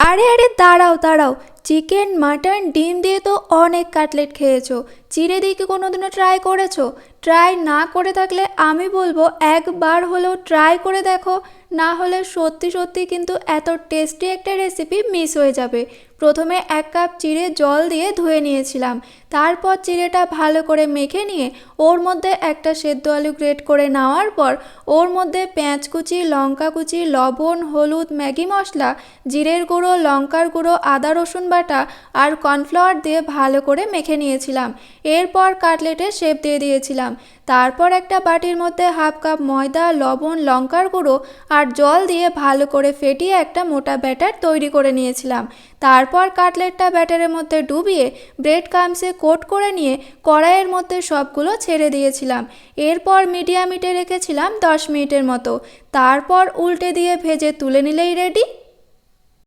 আরে আরে দাঁড়াও দাঁড়াও, চিকেন মাটন ডিম দিয়ে তো অনেক কাটলেট খেয়েছো, চিড়ে দিয়ে কি কোনোদিনও ট্রাই করেছো? ট্রাই না করে থাকলে আমি বলবো একবার হলেও ট্রাই করে দেখো, না হলে সত্যি সত্যি কিন্তু এত টেস্টি একটা রেসিপি মিস হয়ে যাবে। প্রথমে 1 কাপ চিড়ে জল দিয়ে ধুয়ে নিয়েছিলাম, তারপর চিড়েটা ভালো করে মেখে নিয়ে ওর মধ্যে একটা সেদ্ধ আলু গ্রেট করে নেওয়ার পর ওর মধ্যে পেঁয়াজ কুচি, লঙ্কা কুচি, লবণ, হলুদ, ম্যাগি মশলা, জিরের গুঁড়ো, লঙ্কার গুঁড়ো, আদা রসুন বাটা আর কর্নফ্লাওয়ার দিয়ে ভালো করে মেখে নিয়েছিলাম। এরপর কাটলেটের শেপ দিয়ে দিয়েছিলাম। তারপর একটা বাটির মধ্যে 1/2 কাপ ময়দা, লবণ, লঙ্কার গুঁড়ো আর জল দিয়ে ভালো করে ফেটিয়ে একটা মোটা ব্যাটার তৈরি করে নিয়েছিলাম। তারপর কাটলেটটা ব্যাটারের মধ্যে ডুবিয়ে ব্রেড ক্রাম্বসে কোট করে নিয়ে কড়াইয়ের মধ্যে সবগুলো ছেড়ে দিয়েছিলাম। এরপর মিডিয়াম হিটে রেখেছিলাম 10 মিনিটের মতো। তারপর উল্টে দিয়ে ভেজে তুলে নিলেই রেডি।